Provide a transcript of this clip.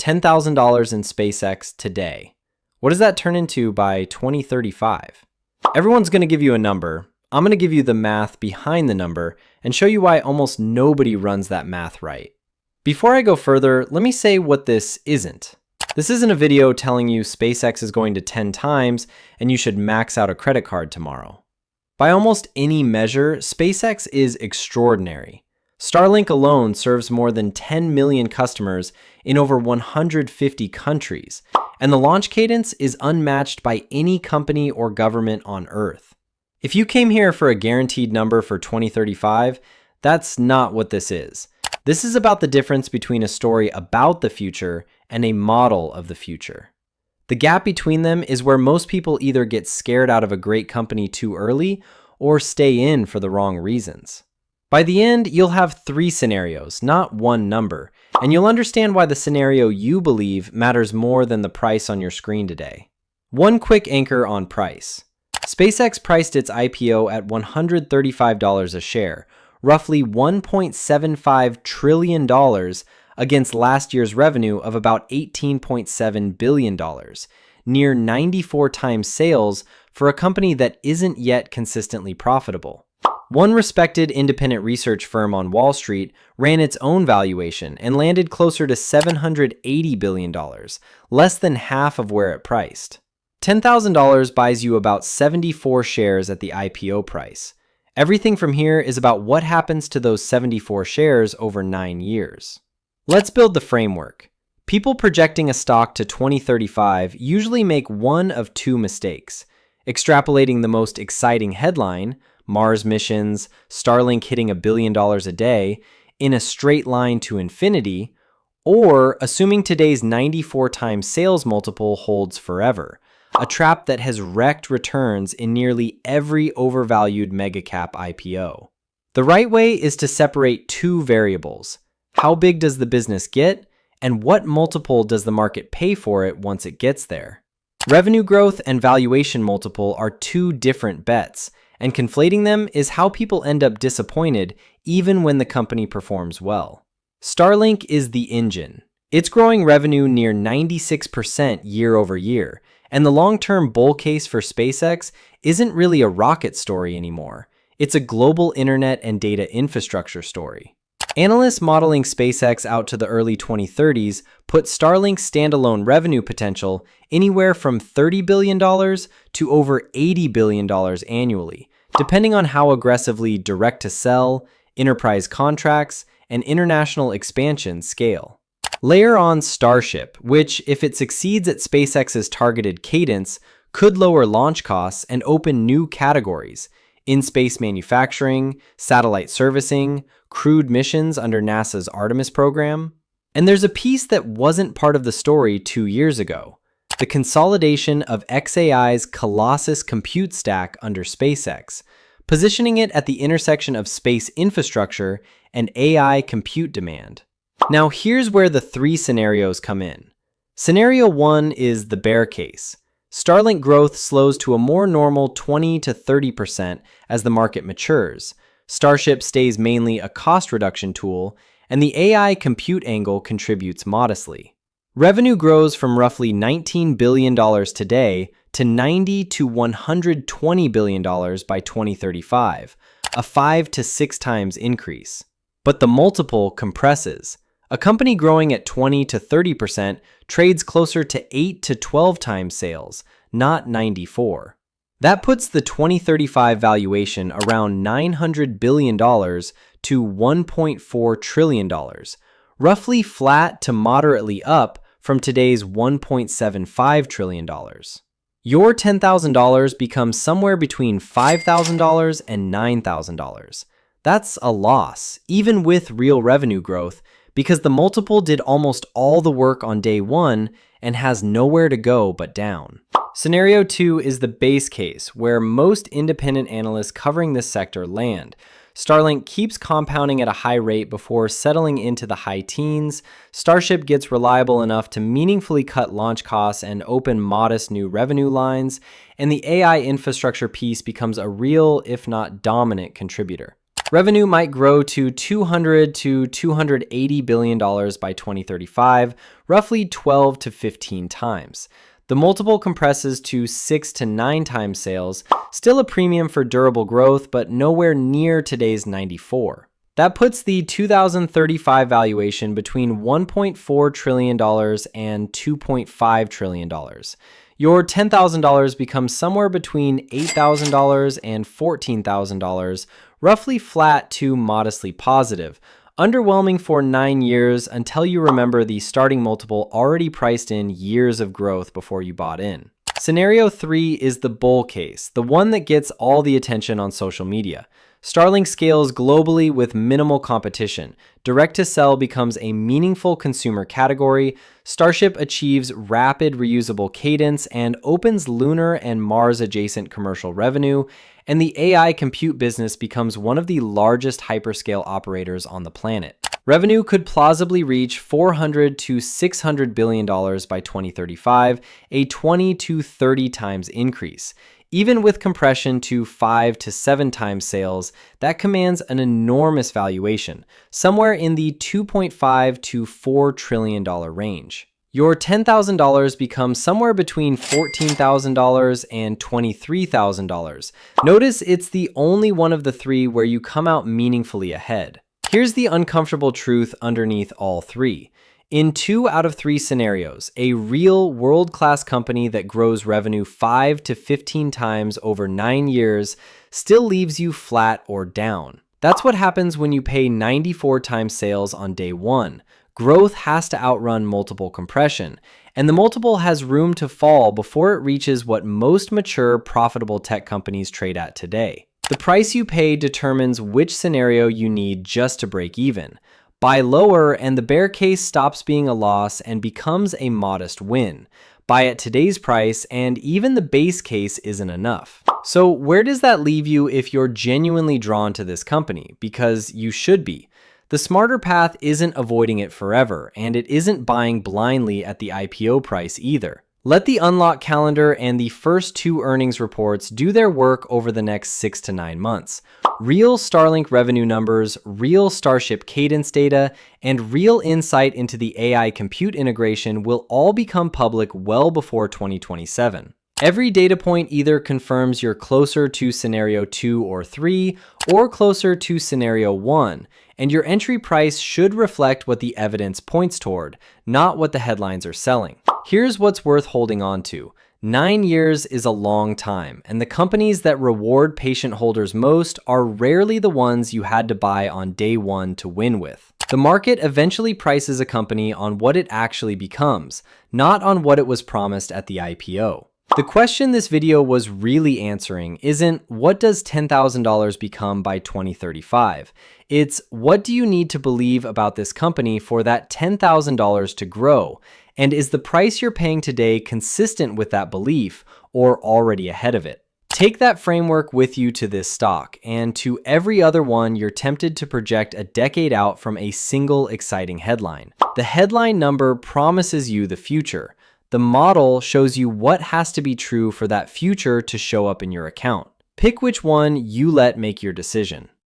$10,000 in SpaceX today. What does that turn into by 2035? Everyone's going to give you a number. I'm going to give you the math behind the number and show you why almost nobody runs that math right. Before I go further, let me say what this isn't. This isn't a video telling you SpaceX is going to 10 times and you should max out a credit card tomorrow. By almost any measure, SpaceX is extraordinary. Starlink alone serves more than 10 million customers in over 150 countries, and the launch cadence is unmatched by any company or government on Earth. If you came here for a guaranteed number for 2035, that's not what this is. This is about the difference between a story about the future and a model of the future. The gap between them is where most people either get scared out of a great company too early or stay in for the wrong reasons. By the end, you'll have 3 scenarios, not one number, and you'll understand why the scenario you believe matters more than the price on your screen today. One quick anchor on price. SpaceX priced its IPO at $135 a share, roughly $1.75 trillion against last year's revenue of about $18.7 billion, near 94 times sales for a company that isn't yet consistently profitable. One respected independent research firm on Wall Street ran its own valuation and landed closer to $780 billion, less than half of where it priced. $10,000 buys you about 74 shares at the IPO price. Everything from here is about what happens to those 74 shares over 9 years. Let's build the framework. People projecting a stock to 2035 usually make one of 2 mistakes: extrapolating the most exciting headline, Mars missions, Starlink hitting $1 billion a day, in a straight line to infinity, or assuming today's 94 times sales multiple holds forever, a trap that has wrecked returns in nearly every overvalued megacap IPO. The right way is to separate 2 variables. How big does the business get, and what multiple does the market pay for it once it gets there? Revenue growth and valuation multiple are 2 different bets, and conflating them is how people end up disappointed even when the company performs well. Starlink is the engine. It's growing revenue near 96% year over year, and the long-term bull case for SpaceX isn't really a rocket story anymore. It's a global internet and data infrastructure story. Analysts modeling SpaceX out to the early 2030s put Starlink's standalone revenue potential anywhere from $30 billion to over $80 billion annually, depending on how aggressively direct-to-cell, enterprise contracts, and international expansion scale. Layer on Starship, which, if it succeeds at SpaceX's targeted cadence, could lower launch costs and open new categories: in-space manufacturing, satellite servicing, crewed missions under NASA's Artemis program. And there's a piece that wasn't part of the story 2 years ago: the consolidation of xAI's Colossus compute stack under SpaceX, positioning it at the intersection of space infrastructure and AI compute demand. Now here's where the 3 scenarios come in. Scenario 1 is the bear case. Starlink growth slows to a more normal 20 to 30% as the market matures. Starship stays mainly a cost reduction tool, and the AI compute angle contributes modestly. Revenue grows from roughly $19 billion today to $90 to $120 billion by 2035, a 5 to 6 times increase. But the multiple compresses. A company growing at 20 to 30% trades closer to 8 to 12 times sales, not 94. That puts the 2035 valuation around $900 billion to $1.4 trillion, roughly flat to moderately up from today's $1.75 trillion. Your $10,000 becomes somewhere between $5,000 and $9,000. That's a loss, even with real revenue growth, because the multiple did almost all the work on day 1 and has nowhere to go but down. Scenario 2 is the base case, where most independent analysts covering this sector land. Starlink keeps compounding at a high rate before settling into the high teens. Starship gets reliable enough to meaningfully cut launch costs and open modest new revenue lines, and the AI infrastructure piece becomes a real, if not dominant, contributor. Revenue might grow to $200 to $280 billion by 2035, roughly 12 to 15 times. The multiple compresses to 6 to 9 times sales, still a premium for durable growth, but nowhere near today's 94. That puts the 2035 valuation between $1.4 trillion and $2.5 trillion. Your $10,000 becomes somewhere between $8,000 and $14,000, roughly flat to modestly positive. Underwhelming for 9 years until you remember the starting multiple already priced in years of growth before you bought in. Scenario 3 is the bull case, the one that gets all the attention on social media. Starlink scales globally with minimal competition. Direct-to-cell becomes a meaningful consumer category. Starship achieves rapid reusable cadence and opens lunar and Mars-adjacent commercial revenue. And the AI compute business becomes one of the largest hyperscale operators on the planet. Revenue could plausibly reach $400 to $600 billion by 2035, a 20 to 30 times increase. Even with compression to 5 to 7 times sales, that commands an enormous valuation, somewhere in the $2.5 to $4 trillion range. Your $10,000 becomes somewhere between $14,000 and $23,000. Notice it's the only one of the three where you come out meaningfully ahead. Here's the uncomfortable truth underneath all three. In 2 out of 3 scenarios, a real world-class company that grows revenue 5 to 15 times over 9 years still leaves you flat or down. That's what happens when you pay 94 times sales on day 1. Growth has to outrun multiple compression, and the multiple has room to fall before it reaches what most mature, profitable tech companies trade at today. The price you pay determines which scenario you need just to break even. Buy lower and the bear case stops being a loss and becomes a modest win. Buy at today's price and even the base case isn't enough. So where does that leave you if you're genuinely drawn to this company? Because you should be. The smarter path isn't avoiding it forever, and it isn't buying blindly at the IPO price either. Let the unlock calendar and the first 2 earnings reports do their work over the next 6 to 9 months. Real Starlink revenue numbers, real Starship cadence data, and real insight into the AI compute integration will all become public well before 2027. Every data point either confirms you're closer to scenario 2 or 3, or closer to scenario 1, and your entry price should reflect what the evidence points toward, not what the headlines are selling. Here's what's worth holding on to. 9 years is a long time, and the companies that reward patient holders most are rarely the ones you had to buy on day 1 to win with. The market eventually prices a company on what it actually becomes, not on what it was promised at the IPO. The question this video was really answering isn't what does $10,000 become by 2035? It's what do you need to believe about this company for that $10,000 to grow? And is the price you're paying today consistent with that belief or already ahead of it? Take that framework with you to this stock and to every other one you're tempted to project a decade out from a single exciting headline. The headline number promises you the future. The model shows you what has to be true for that future to show up in your account. Pick which one you let make your decision.